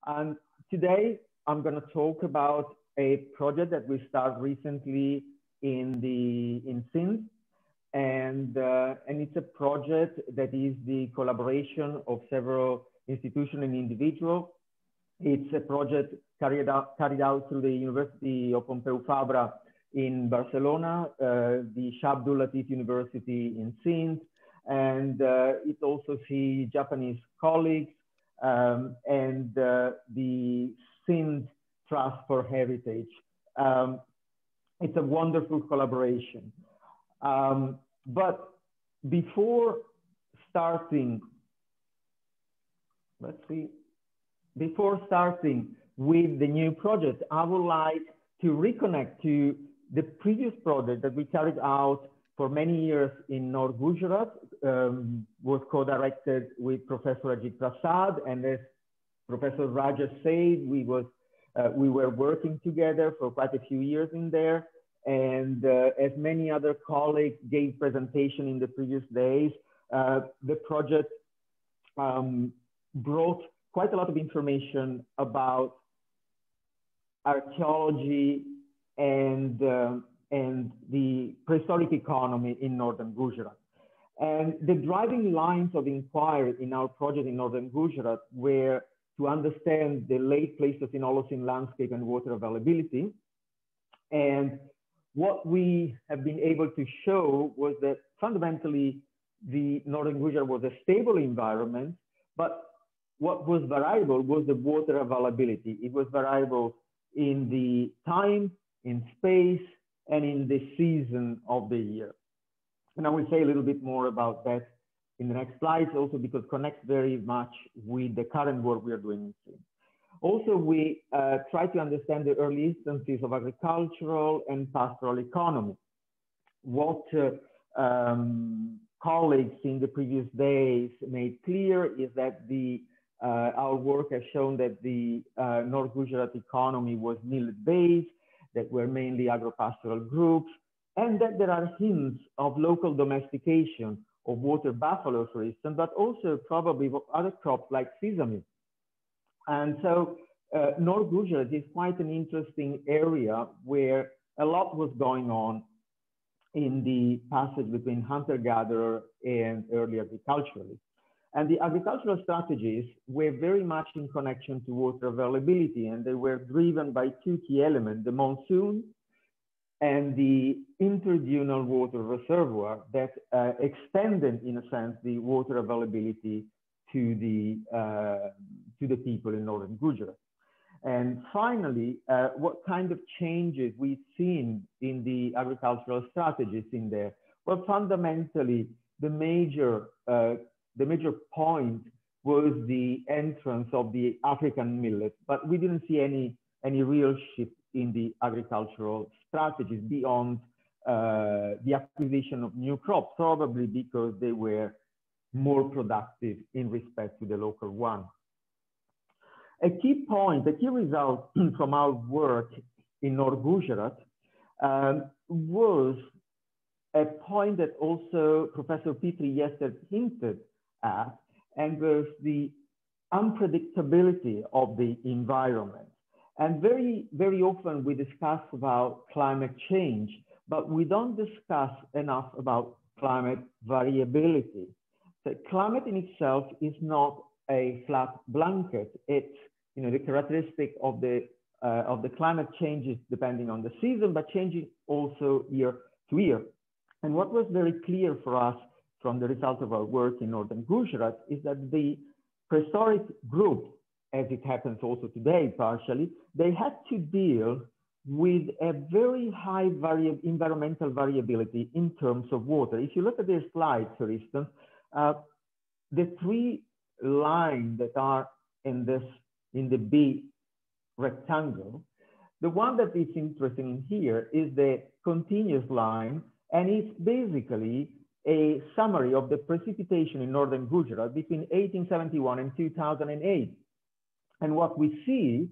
And today I'm going to talk about a project that we started recently in Sindh, and it's a project that is the collaboration of several institutions and individuals. It's a project carried out through the University of Pompeu Fabra in Barcelona, the Shah Abdul Latif University in Sindh, and it also sees Japanese colleagues and the Sindh Trust for Heritage. It's a wonderful collaboration. But before starting, before starting with the new project, I would like to reconnect to the previous project that we carried out for many years in North Gujarat, was co-directed with Professor Ajit Prasad, and as Professor Raja said, we were working together for quite a few years in there. And as many other colleagues gave presentation in the previous days, the project brought quite a lot of information about archaeology and the prehistoric economy in northern Gujarat. And the driving lines of inquiry in our project in northern Gujarat were to understand the late Pleistocene Holocene landscape and water availability. And what we have been able to show was that fundamentally the northern Gujarat was a stable environment, but what was variable was the water availability. It was variable in the time, in space, and in the season of the year. And I will say a little bit more about that in the next slides, also because it connects very much with the current work we are doing in Sindh. Also, we try to understand the early instances of agricultural and pastoral economy. What colleagues in the previous days made clear is that our work has shown that the North Gujarat economy was millet-based, that were mainly agro-pastoral groups, and that there are hints of local domestication of water buffalo, for instance, but also probably other crops like sesame. And so North Gujarat is quite an interesting area where a lot was going on in the passage between hunter-gatherer and early agriculturalists. And the agricultural strategies were very much in connection to water availability, and they were driven by two key elements, the monsoon and the interdunal water reservoir that extended, in a sense, the water availability to the people in northern Gujarat. And finally, what kind of changes we've seen in the agricultural strategies in there? Well, fundamentally, the major point was the entrance of the African millet, but we didn't see any real shift in the agricultural strategies beyond the acquisition of new crops, probably because they were more productive in respect to the local one. A key point, a key result from our work in North Gujarat was a point that also Professor Petri yesterday hinted at, and was the unpredictability of the environment. And very, very often we discuss about climate change, but we don't discuss enough about climate variability. So climate in itself is not a flat blanket. It's, you know, the characteristic of the climate changes depending on the season, but changing also year to year. And what was very clear for us from the result of our work in northern Gujarat is that the prehistoric group, as it happens also today partially, they had to deal with a very high environmental variability in terms of water. If you look at this slide, for instance, the three lines that are in the B rectangle, the one that is interesting in here is the continuous line, and it's basically a summary of the precipitation in northern Gujarat between 1871 and 2008. And what we see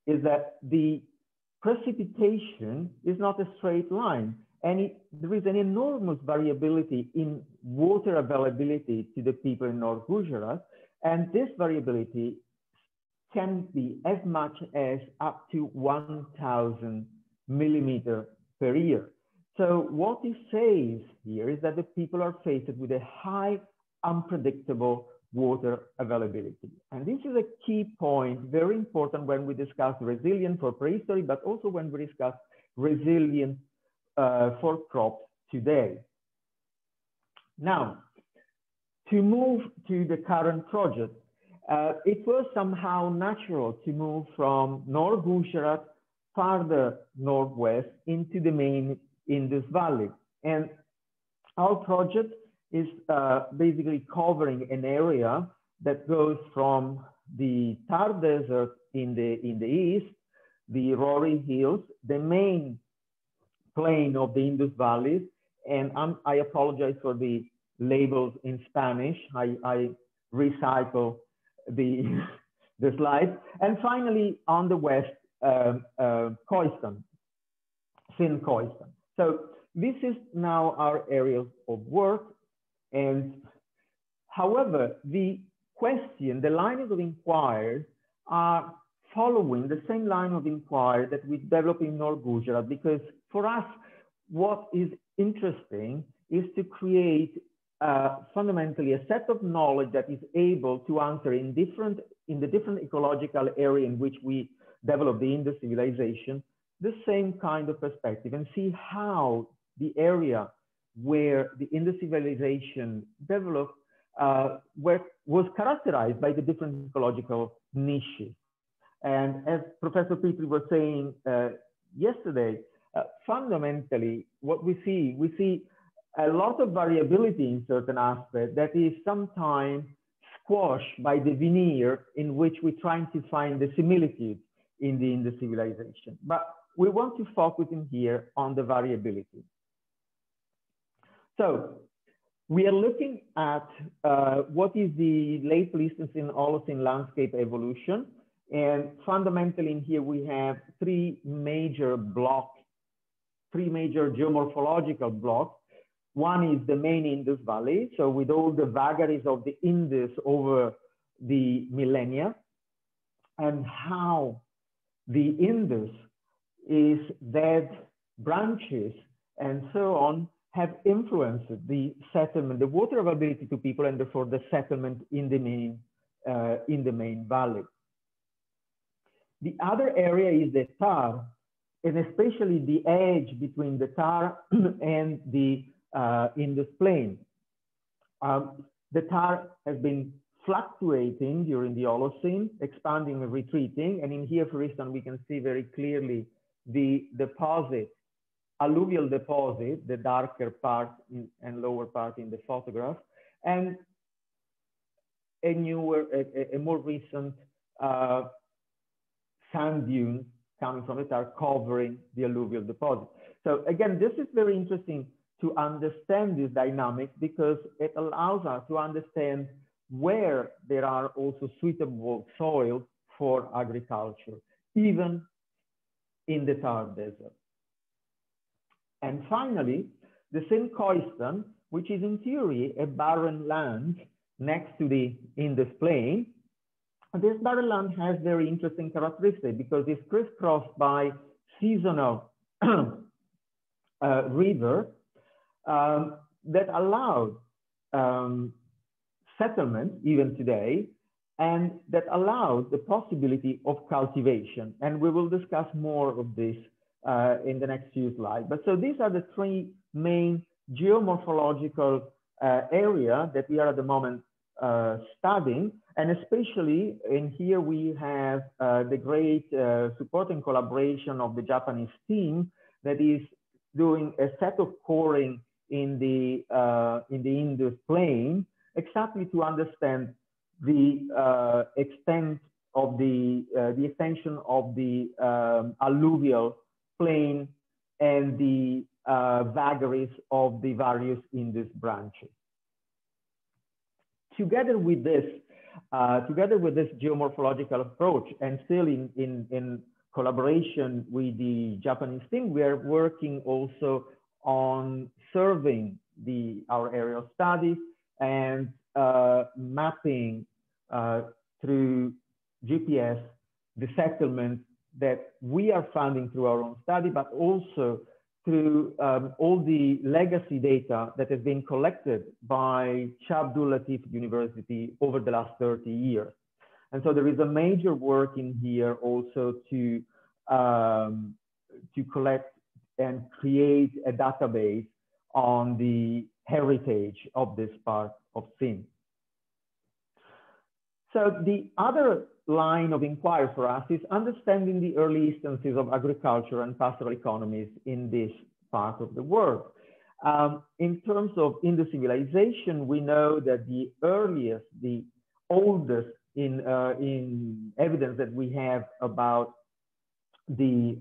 is that the precipitation is not a straight line, and there is an enormous variability in water availability to the people in North Gujarat, and this variability can be as much as up to 1,000 millimeters per year. So what it says here is that the people are faced with a high unpredictable water availability. And this is a key point, very important when we discuss resilience for prehistory, but also when we discuss resilience for crops today. Now, to move to the current project, it was somehow natural to move from North Gujarat farther northwest into the main Indus Valley. And our project is basically covering an area that goes from the Thar Desert in the east, the Rory Hills, the main plain of the Indus Valley, and I apologize for the labels in Spanish. I recycle the slides. And finally, on the west, synchoistan. So this is now our area of work. And however, the question, the lines of inquiry are following the same line of inquiry that we develop in North Gujarat, because for us, what is interesting is to create fundamentally a set of knowledge that is able to answer in the different ecological area in which we develop the Indus civilization, the same kind of perspective, and see how the area where the Indus civilization developed was characterized by the different ecological niches. And as Professor Petri was saying yesterday, fundamentally, what we see a lot of variability in certain aspects that is sometimes squashed by the veneer in which we're trying to find the similitude in the Indus civilization. But we want to focus in here on the variability. So we are looking at what is the late Pleistocene Holocene landscape evolution. And fundamentally in here, we have three major geomorphological blocks. One is the main Indus Valley. So with all the vagaries of the Indus over the millennia, and how the Indus is dead branches and so on have influenced the settlement, the water availability to people, and therefore the settlement in the main valley. The other area is the Thar, and especially the edge between the Thar and the Indus plain. The Thar has been fluctuating during the Holocene, expanding and retreating. And in here, for instance, we can see very clearly the deposit, alluvial deposit, the darker part and lower part in the photograph, and a more recent sand dune coming from the Thar covering the alluvial deposit. So again, this is very interesting to understand this dynamic, because it allows us to understand where there are also suitable soils for agriculture, even in the Thar Desert. And finally, the synchoistan, which is in theory a barren land next to the Indus plain. This barren land has very interesting characteristics because it's crisscrossed by seasonal river that allowed settlement even today, and that allowed the possibility of cultivation. And we will discuss more of this in the next few slides. But so these are the three main geomorphological area that we are at the moment studying. And especially in here, we have the great support and collaboration of the Japanese team that is doing a set of coring in the Indus plain, exactly to understand the extent of the extension of the alluvial plain and the vagaries of the various Indus branches. Together with this geomorphological approach, and still in collaboration with the Japanese team, we are working also on serving our aerial studies and mapping through GPS, the settlements that we are finding through our own study, but also through all the legacy data that has been collected by Shah Abdul Latif University over the last 30 years. And so there is a major work in here also to collect and create a database on the heritage of this part of Sindh. So the other line of inquiry for us is understanding the early instances of agriculture and pastoral economies in this part of the world. In terms of Indus civilization, we know that the earliest, the oldest in evidence that we have about the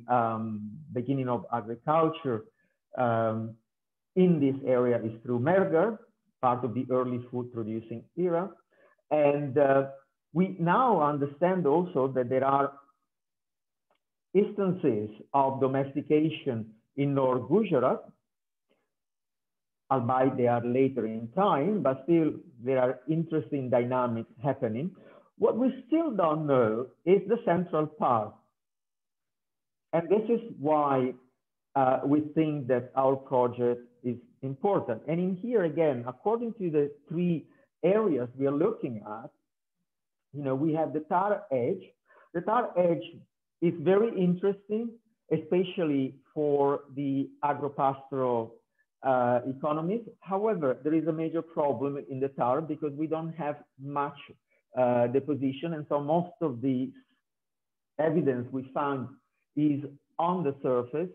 beginning of agriculture in this area is through Merger, part of the early food producing era. And we now understand also that there are instances of domestication in North Gujarat, albeit they are later in time, but still there are interesting dynamics happening. What we still don't know is the central part. And this is why we think that our project is important. And in here again, according to the three areas we are looking at, we have the Tar Edge. The Tar Edge is very interesting, especially for the agropastoral economies. However, there is a major problem in the tar because we don't have much deposition. And so most of the evidence we found is on the surface.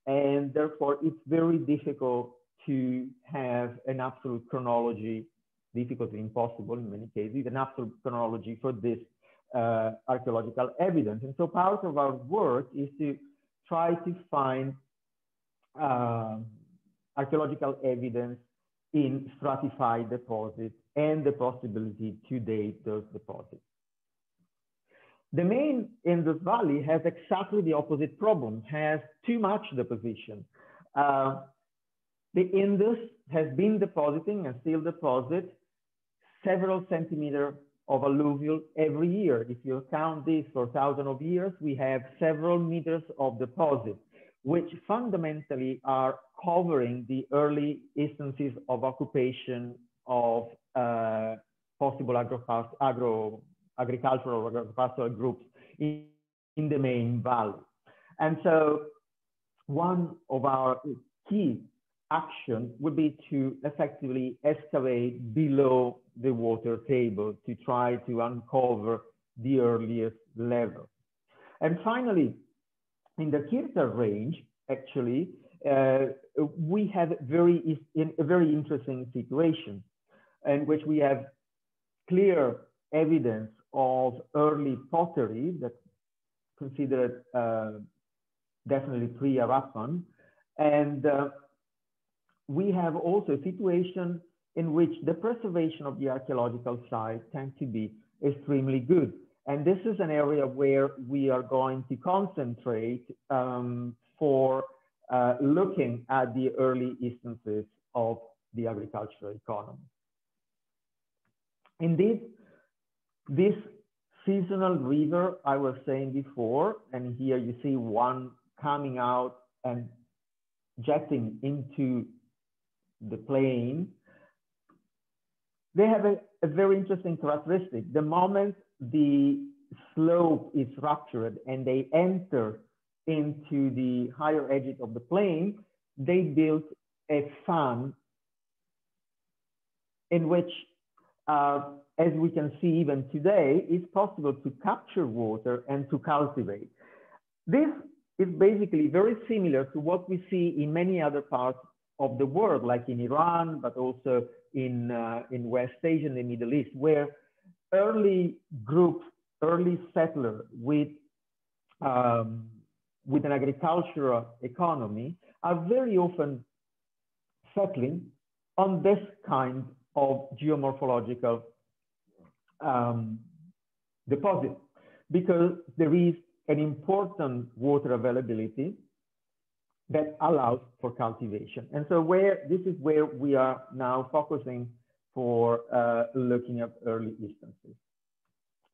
And therefore, it's very difficult to have an absolute chronology, difficult, impossible in many cases, an absolute chronology for this archaeological evidence. And so part of our work is to try to find archaeological evidence in stratified deposits and the possibility to date those deposits. The main Indus Valley has exactly the opposite problem, has too much deposition. The Indus has been depositing and still deposits several centimeters of alluvial every year. If you count this for thousands of years, we have several meters of deposit, which fundamentally are covering the early instances of occupation of possible agricultural or agropastoral groups in the main valley. And so one of our key action would be to effectively excavate below the water table to try to uncover the earliest level. And finally, in the Kirtar range, actually, we have a very interesting situation in which we have clear evidence of early pottery that's considered definitely pre-Harappan. And we have also a situation in which the preservation of the archaeological site tends to be extremely good. And this is an area where we are going to concentrate for looking at the early instances of the agricultural economy. Indeed, this seasonal river I was saying before, and here you see one coming out and jetting into the plain, they have a very interesting characteristic. The moment the slope is ruptured and they enter into the higher edges of the plain, they built a fan in which, as we can see even today, it's possible to capture water and to cultivate. This is basically very similar to what we see in many other parts of the world, like in Iran, but also in West Asia and the Middle East, where early groups, early settlers with an agricultural economy are very often settling on this kind of geomorphological deposit, because there is an important water availability that allows for cultivation. And so this is where we are now focusing for looking at early instances.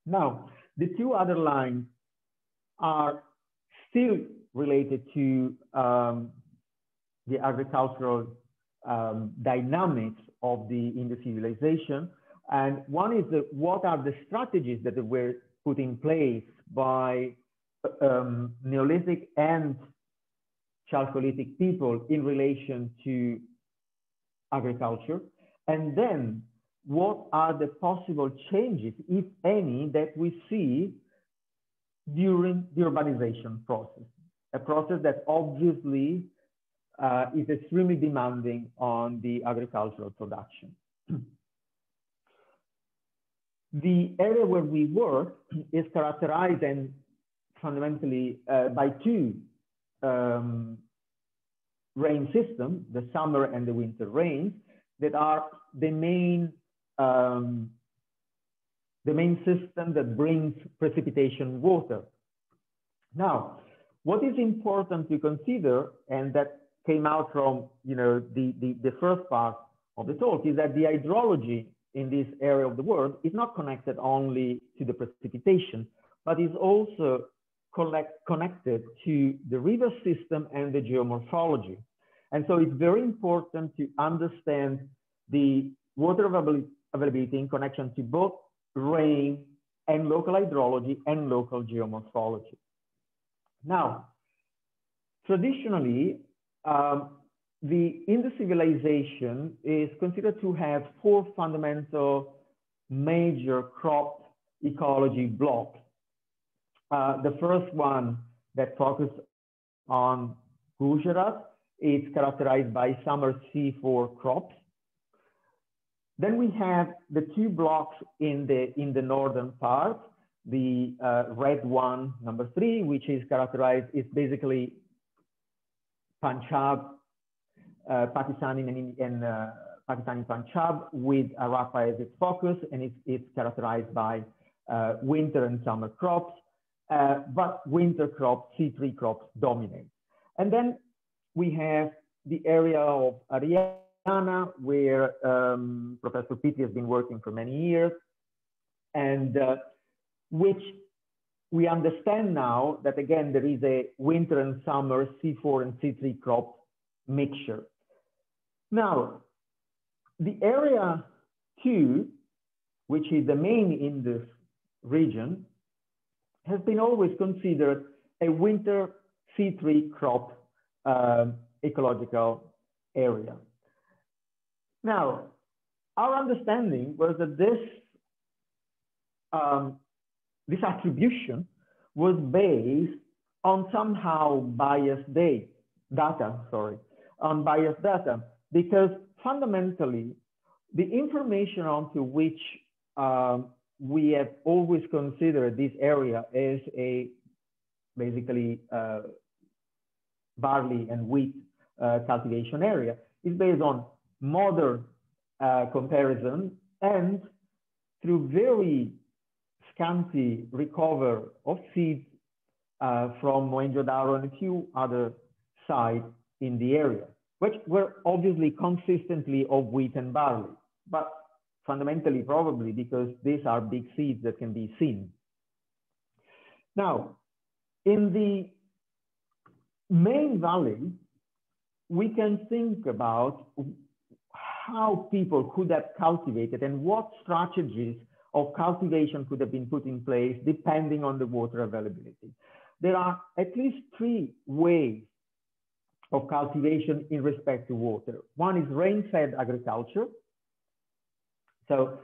Now, The two other lines are still related to the agricultural dynamics of the Indus civilization. And one is what are the strategies that were put in place by Neolithic and Chalcolithic people in relation to agriculture? And then what are the possible changes, if any, that we see during the urbanization process? A process that obviously is extremely demanding on the agricultural production. The area where we work is characterized and fundamentally by two rain systems, the summer and the winter rains, that are the main system that brings precipitation water. Now, what is important to consider, and that came out from the first part of the talk, is that the hydrology in this area of the world is not connected only to the precipitation, but is also connected to the river system and the geomorphology. And so it's very important to understand the water availability in connection to both rain and local hydrology and local geomorphology. Now, traditionally, the Indus civilization is considered to have four fundamental major crop ecology blocks. The first one that focuses on Gujarat is characterized by summer C4 crops. Then we have the two blocks in the northern part, the red one, number 3, which is characterized, is basically Punjab, Pakistani and Pakistani Punjab with Harappa as its focus, and it's characterized by winter and summer crops, but winter crops, C3 crops dominate. And then we have the area of Haryana, where Professor Pitti has been working for many years, and which we understand now that, again, there is a winter and summer C4 and C3 crop mixture. Now, the area 2, which is the main Indus region, has been always considered a winter C3 crop ecological area. Now, our understanding was that this attribution was based on somehow biased data, because fundamentally, the information onto which we have always considered this area as a basically barley and wheat cultivation area is based on modern comparison and through very scanty recover of seeds from Mohenjo-Daro and a few other sites in the area, which were obviously consistently of wheat and barley, but fundamentally probably because these are big seeds that can be seen. Now, in the main valley, we can think about how people could have cultivated and what strategies of cultivation could have been put in place depending on the water availability. There are at least 3 ways of cultivation in respect to water. One is rain-fed agriculture. So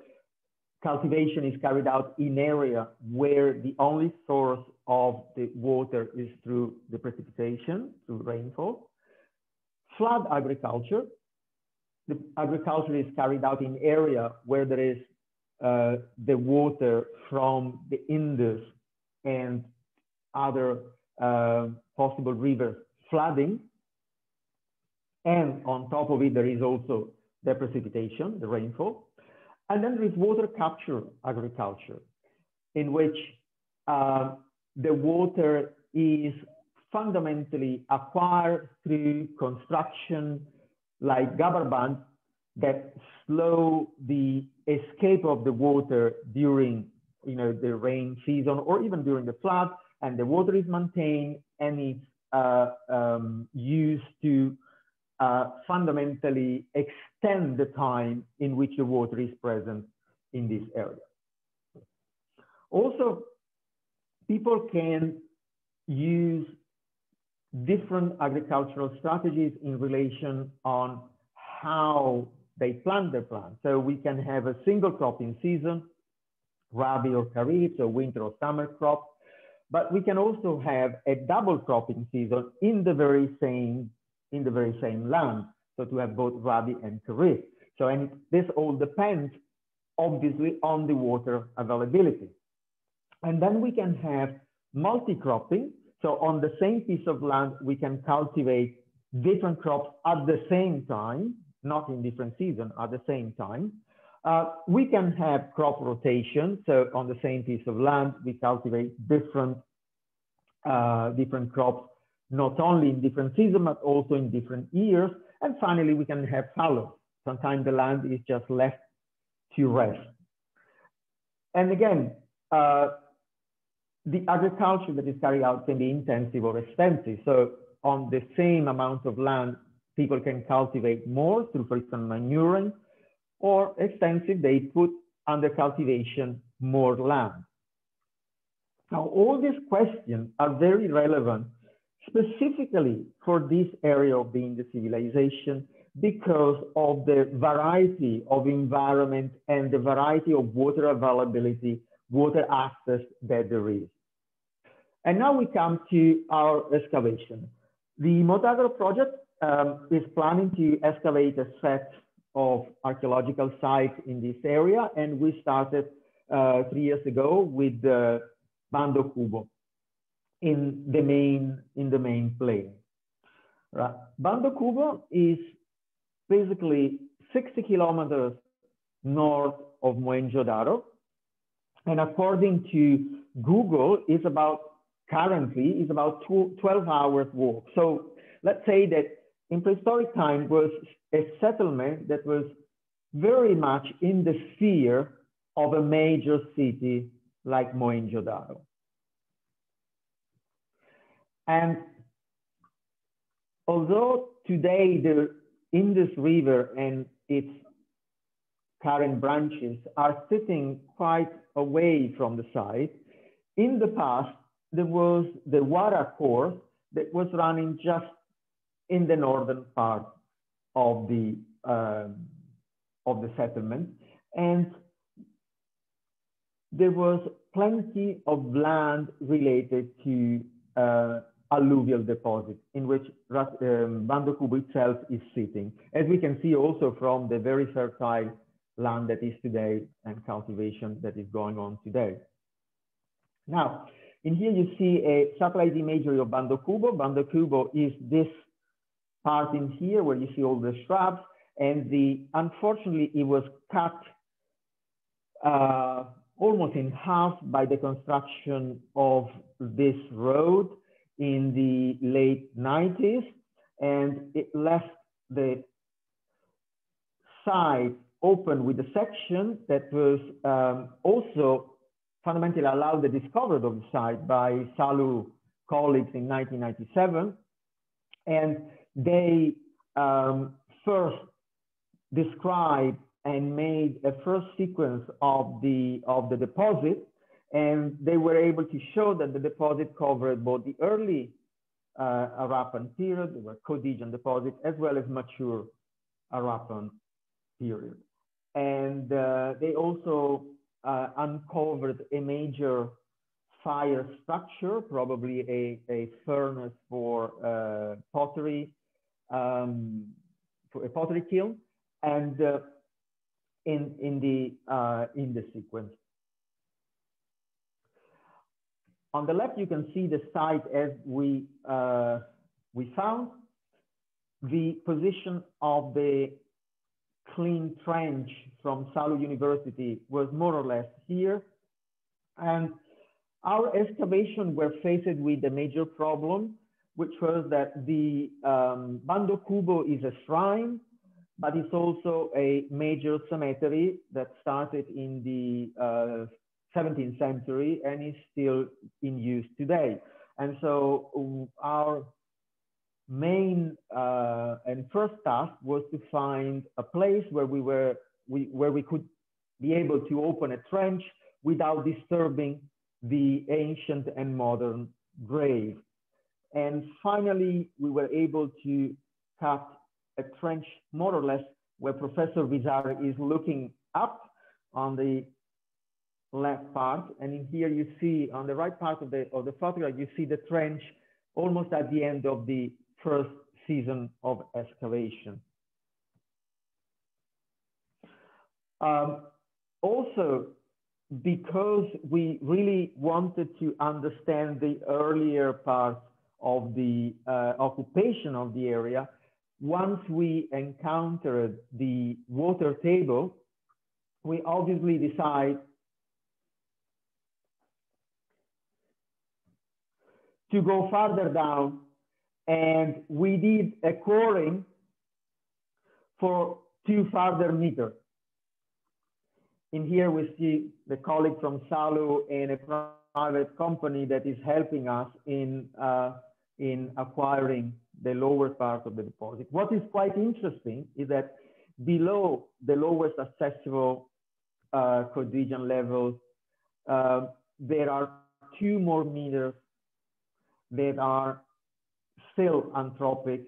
cultivation is carried out in area where the only source of the water is through the precipitation, through rainfall. Flood agriculture. The agriculture is carried out in area where there is the water from the Indus and other possible rivers flooding. And on top of it, there is also the precipitation, the rainfall. And then there is water capture agriculture, in which the water is fundamentally acquired through construction like gabber bands that slow the escape of the water during the rain season or even during the flood, and the water is maintained and it's used to fundamentally extend the time in which the water is present in this area. Also, people can use different agricultural strategies in relation on how they plant their plants. So we can have a single cropping season, Rabi or Kharif, so winter or summer crops, but we can also have a double cropping season in the very same land. So to have both Rabi and Kharif. So, and this all depends obviously on the water availability. And then we can have multi-cropping. So on the same piece of land, we can cultivate different crops at the same time, not in different seasons, at the same time. We can have crop rotation. So on the same piece of land, we cultivate different crops, not only in different seasons, but also in different years. And finally, we can have fallow. Sometimes the land is just left to rest. And again, the agriculture that is carried out can be intensive or extensive. So on the same amount of land, people can cultivate more through, for instance, manuring, or extensive, they put under cultivation more land. Now, all these questions are very relevant specifically for this area of the Indus civilization because of the variety of environment and the variety of water availability, water access that there is. And now we come to our excavation. The Motagro project is planning to excavate a set of archaeological sites in this area, and we started 3 years ago with the Bhando Qubo in the main plain. Right. Bhando Qubo is basically 60 kilometers north of Mohenjo-Daro, and according to Google, currently is about 12 hours walk. So let's say that in prehistoric time was a settlement that was very much in the sphere of a major city like Mohenjo-Daro. And although today the Indus River and its current branches are sitting quite away from the site, in the past, there was the Wara course that was running just in the northern part of the settlement. And there was plenty of land related to alluvial deposit in which Bhando Qubo itself is sitting, as we can see also from the very fertile land that is today and cultivation that is going on today. Now, in here you see a satellite imagery of Bhando Qubo. Bhando Qubo is this part in here where you see all the shrubs, and unfortunately it was cut almost in half by the construction of this road in the late 90s, and it left the site open with a section that was also fundamentally allowed the discovery of the site by Salu colleagues in 1997. And they first described and made a first sequence of the deposit, and they were able to show that the deposit covered both the early Harappan period, the Codigian deposit, as well as mature Harappan period. And they also uncovered a major fire structure, probably a furnace for pottery, for a pottery kiln, and in the sequence. On the left, you can see the site as we found. The position of the clean trench from Salu University was more or less here. And our excavation were faced with a major problem, which was that the Bhando Qubo is a shrine, but it's also a major cemetery that started in the 17th century and is still in use today. And so our main and first task was to find a place where we could be able to open a trench without disturbing the ancient and modern grave. And finally, we were able to cut a trench more or less where Professor Vizar is looking up on the left part. And in here you see on the right part of the photograph, you see the trench almost at the end of the first season of excavation. Also, because we really wanted to understand the earlier part of the occupation of the area, once we encountered the water table, we obviously decide to go farther down, and we did a coring for 2 further meters. In here we see the colleague from Salu and a private company that is helping us in acquiring the lower part of the deposit. What is quite interesting is that below the lowest accessible cohesion level, there are 2 more meters that are still anthropic,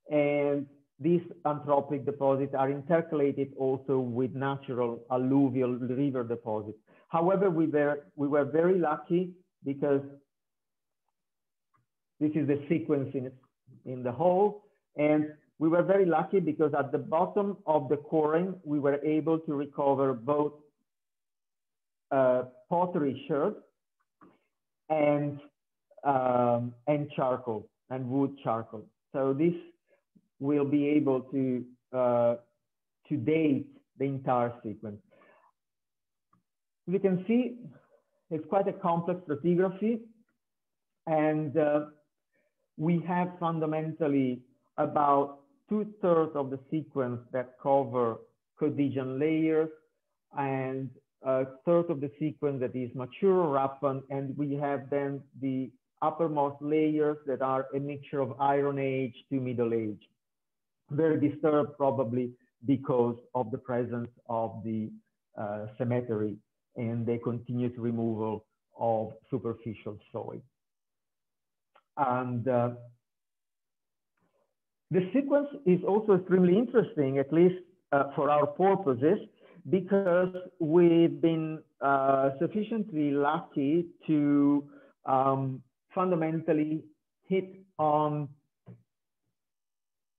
and these anthropic deposits are intercalated also with natural alluvial river deposits. However, we were very lucky because this is the sequence in the hole, and we were very lucky because at the bottom of the coring, we were able to recover both pottery sherds and charcoal and wood charcoal. So this will be able to date the entire sequence. You can see it's quite a complex stratigraphy, and we have fundamentally about 2/3 of the sequence that cover cohesion layers, and 1/3 of the sequence that is mature rappan, and we have then the uppermost layers that are a mixture of Iron Age to Middle Age. Very disturbed probably because of the presence of the cemetery and the continuous removal of superficial soil. And the sequence is also extremely interesting, at least for our purposes, because we've been sufficiently lucky to fundamentally hit on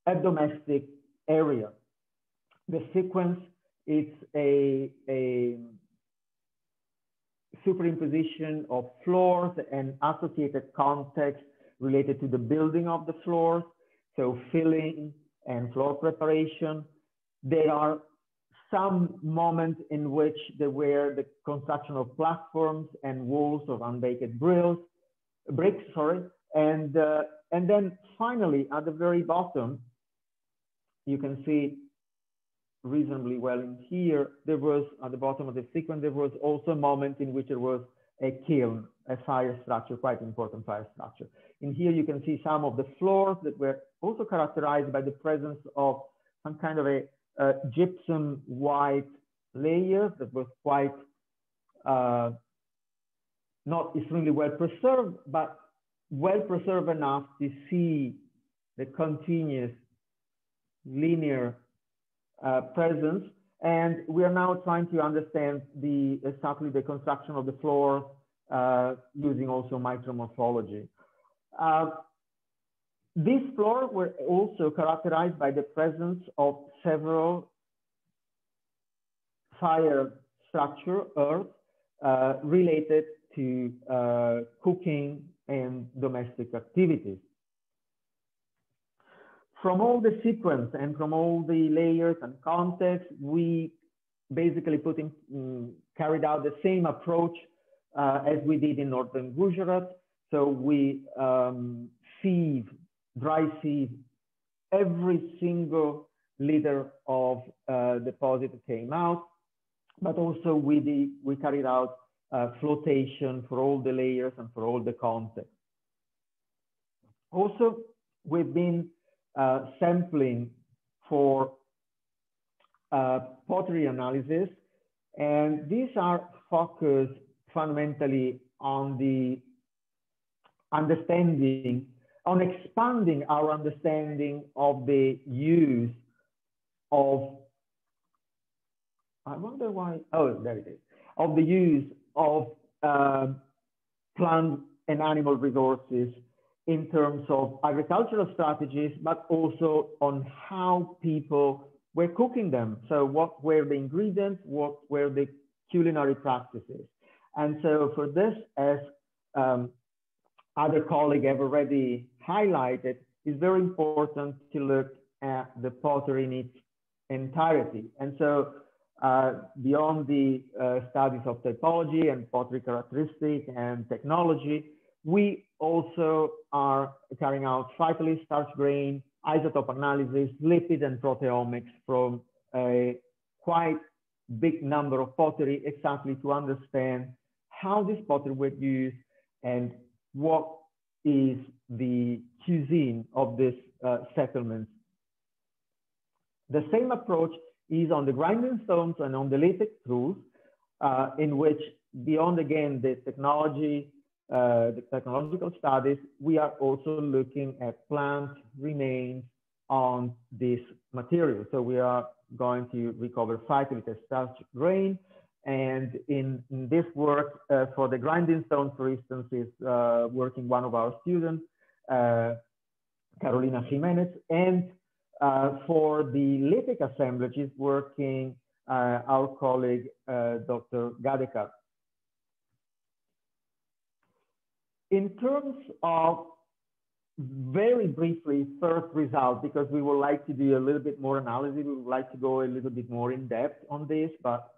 a domestic area. The sequence is a superimposition of floors and associated context related to the building of the floors, so filling and floor preparation. There are some moments in which there were the construction of platforms and walls of unbaked bricks, and then finally at the very bottom, you can see reasonably well in here, there was at the bottom of the sequence, there was also a moment in which there was a kiln, a fire structure, quite important fire structure. In here, you can see some of the floors that were also characterized by the presence of some kind of a gypsum white layer that was quite not extremely well preserved, but well preserved enough to see the continuous linear presence. And we are now trying to understand exactly the construction of the floor using also micromorphology. These floors were also characterized by the presence of several fire structure, earth, related to cooking and domestic activities. From all the sequence and from all the layers and context, we basically carried out the same approach as we did in Northern Gujarat. So we dry sieve every single liter of deposit that came out, but also we carried out flotation for all the layers and for all the context. Also, we've been sampling for pottery analysis, and these are focused fundamentally on the understanding, on expanding our understanding of the use of, I wonder why, oh, there it is, of the use of plant and animal resources in terms of agricultural strategies, but also on how people were cooking them. So what were the ingredients, what were the culinary practices? And so for this, as other colleagues have already highlighted, it's very important to look at the pottery in its entirety. And so beyond the studies of typology and pottery characteristic and technology, we also are carrying out phytolith, starch grain, isotope analysis, lipid and proteomics from a quite big number of pottery, exactly to understand how this pottery was used and what is the cuisine of this settlements. The same approach is on the grinding stones and on the lithic tools, in which beyond, again, the technology, the technological studies, we are also looking at plant remains on this material. So we are going to recover phytolith as starch grain. And in this work, for the grinding stone, for instance, is working one of our students, Carolina Jimenez, and for the lithic assemblage is working our colleague, Dr. Gadekar. In terms of very briefly first result, because we would like to do a little bit more analysis, we would like to go a little bit more in depth on this, but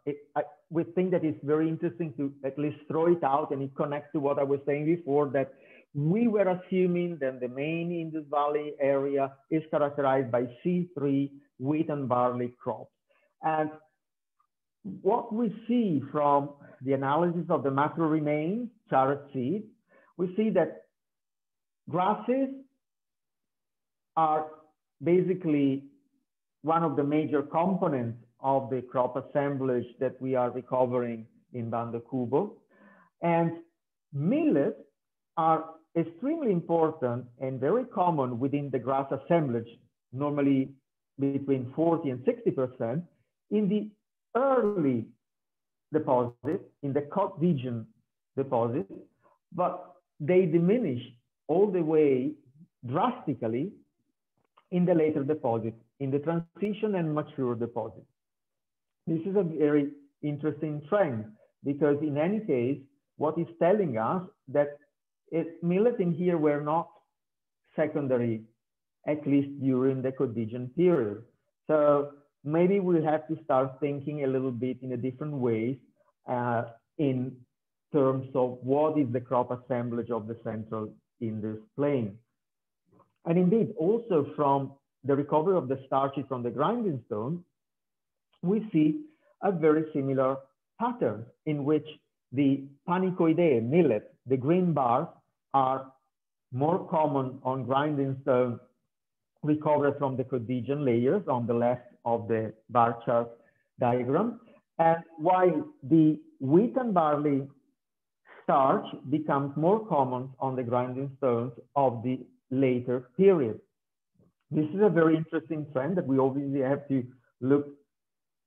we think that it's very interesting to at least throw it out, and it connects to what I was saying before, that we were assuming that the main Indus Valley area is characterized by C3 wheat and barley crops. And what we see from the analysis of the macro remains, charred seed, we see that grasses are basically one of the major components of the crop assemblage that we are recovering in Bhando Qubo. And millets are extremely important and very common within the grass assemblage, normally between 40 and 60% in the early deposit, in the Cotdigian deposit, but they diminish all the way drastically in the later deposit, in the transition and mature deposit. This is a very interesting trend, because in any case, what is telling us that millets in here were not secondary, at least during the Cotdigian period. So maybe we'll have to start thinking a little bit in a different way in terms of what is the crop assemblage of the central Indus plain. And indeed, also from the recovery of the starches from the grinding stone, we see a very similar pattern in which the panicoideae millet, the green bars, are more common on grinding stone recovered from the Cotdigian layers on the left of the bar chart diagram. And while the wheat and barley starch becomes more common on the grinding stones of the later period. This is a very interesting trend that we obviously have to look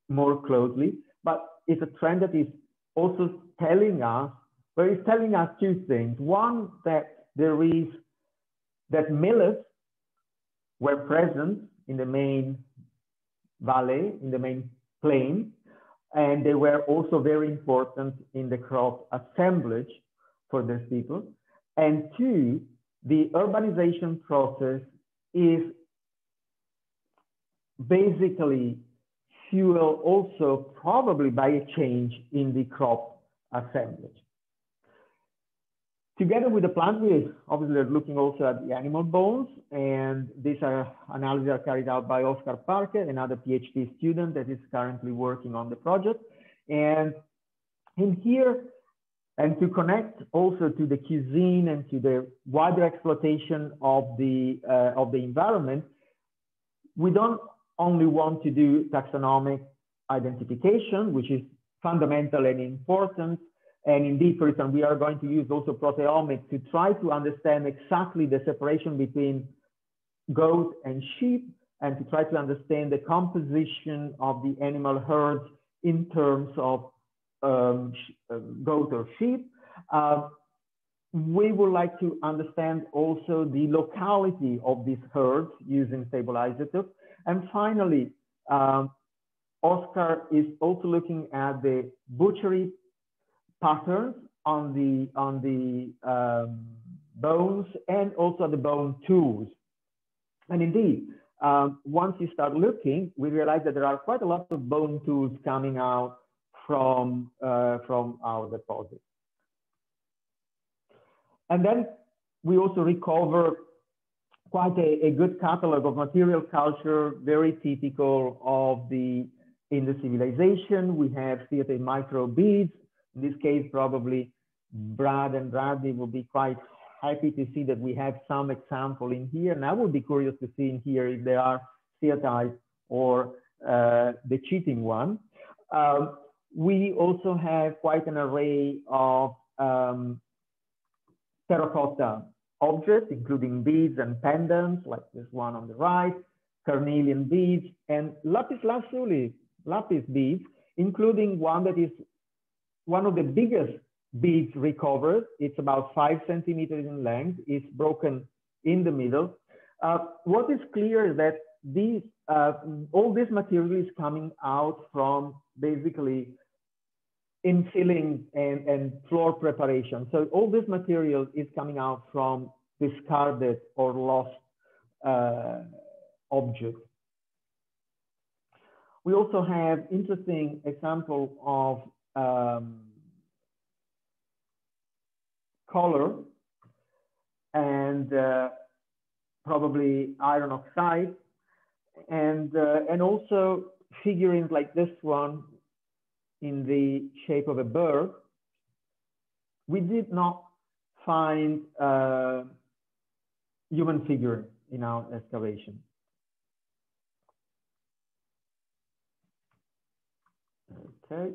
more closely, but it's a trend that is also telling us, well, it's telling us two things. One, that that millets were present in the main valley, in the main plain, and they were also very important in the crop assemblage for these people. And two, the urbanization process is basically fueled also probably by a change in the crop assemblage. Together with the plant, we obviously are looking also at the animal bones, and these analyses are carried out by Oscar Parque, another PhD student that is currently working on the project. And in here, And to connect also to the cuisine and to the wider exploitation of the environment, we don't only want to do taxonomic identification, which is fundamental and important. And indeed, for instance, we are going to use also proteomics to try to understand exactly the separation between goat and sheep, and to try to understand the composition of the animal herds in terms of goat or sheep. We would like to understand also the locality of these herds using stable isotopes. And finally, Oscar is also looking at the butchery patterns on the bones and also the bone tools. And indeed, once you start looking, we realize that there are quite a lot of bone tools coming out from our deposit. And then we also recover quite a good catalog of material culture, very typical of the Indus civilization. We have theatre micro beads. In this case, probably Brad and Bradley will be quite happy to see that we have some example in here. And I would be curious to see in here if they are theatite or the cheating one. We also have quite an array of terracotta objects, including beads and pendants, like this one on the right, carnelian beads, and lapis lazuli, lapis beads, including one that is one of the biggest beads recovered. It's about 5 centimeters in length. It's broken in the middle. What is clear is that these, all this material is coming out from basically infilling and floor preparation. So all this material is coming out from discarded or lost objects. We also have interesting example of color and probably iron oxide, and also figurines like this one in the shape of a bird. We did not find human figure in our excavation. Okay.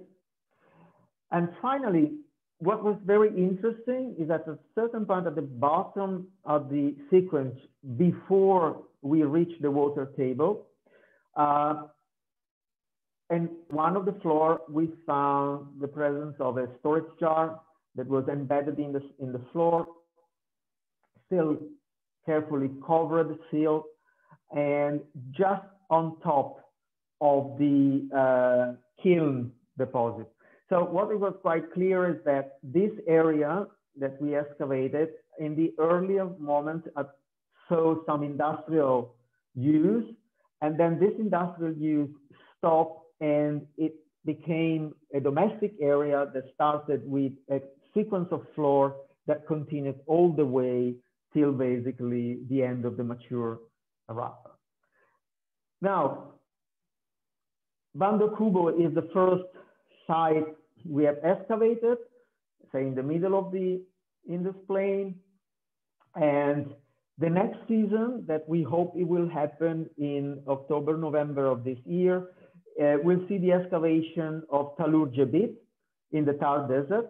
And finally, what was very interesting is at a certain point at the bottom of the sequence, before we reach the water table, and one of the floor, we found the presence of a storage jar that was embedded in the floor, still carefully covered, sealed, and just on top of the kiln deposit. So what it was quite clear is that this area that we excavated in the earlier moment saw some industrial use, and then this industrial use stopped and it became a domestic area that started with a sequence of floor that continued all the way till basically the end of the mature Rapa. Now, Bhando Qubo is the first site we have excavated, say in the middle of the Indus Plain. And the next season that we hope it will happen in October, November of this year, we'll see the excavation of Talur Jebit in the Thar Desert.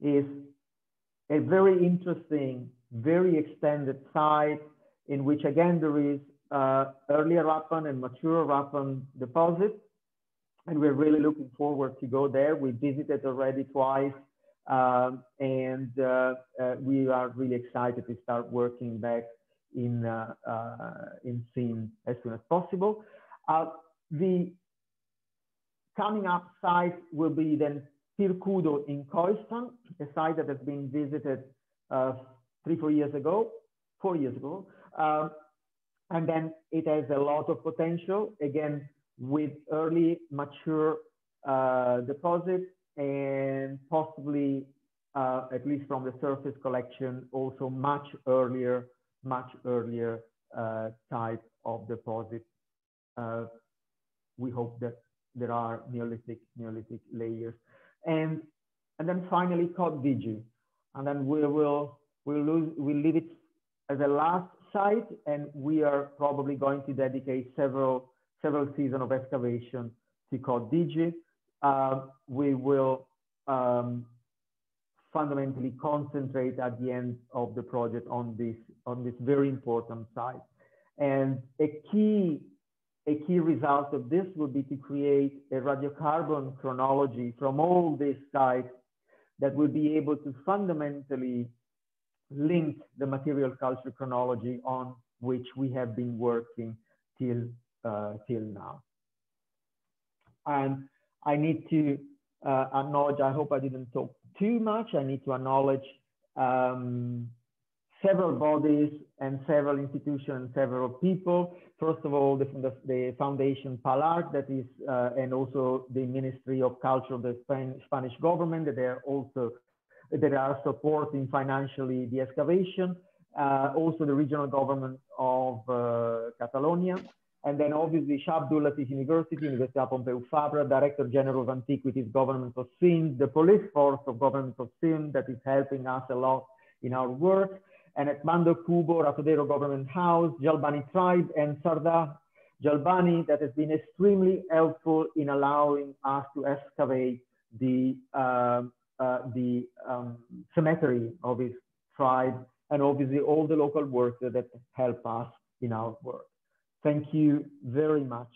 Is a very interesting, very extended site in which again there is early Harappan and mature Harappan deposit. And we're really looking forward to go there. We visited already twice, and we are really excited to start working back in Sindh as soon as possible. The coming up site will be then Pirkudo in Synchoistan, a site that has been visited 4 years ago. And then it has a lot of potential, again, with early mature deposits and possibly, at least from the surface collection, also much earlier type of deposit. We hope that there are Neolithic layers. And and then finally Côte d'Ivoire. And then we'll leave it as a last site, and we are probably going to dedicate several seasons of excavation to Côte d'Ivoire. We will fundamentally concentrate at the end of the project on this very important site. And a key result of this would be to create a radiocarbon chronology from all these sites that will be able to fundamentally link the material culture chronology on which we have been working till now. And I need to acknowledge, I hope I didn't talk too much, I need to acknowledge several bodies and several institutions and several people. First of all, the Foundation PALARC, that is, and also the Ministry of Culture of the Spanish government, that are supporting financially the excavation. Also the regional government of Catalonia. And then obviously Shah Abdul Latif University, Universitat Pompeu Fabra, Director General of Antiquities, Government of Sindh, the police force of Government of Sindh that is helping us a lot in our work. And at Bhando Qubo, Ratodero Government House, Jalbani Tribe, and Sarda Jalbani, that has been extremely helpful in allowing us to excavate the cemetery of his tribe, and obviously all the local workers that help us in our work. Thank you very much.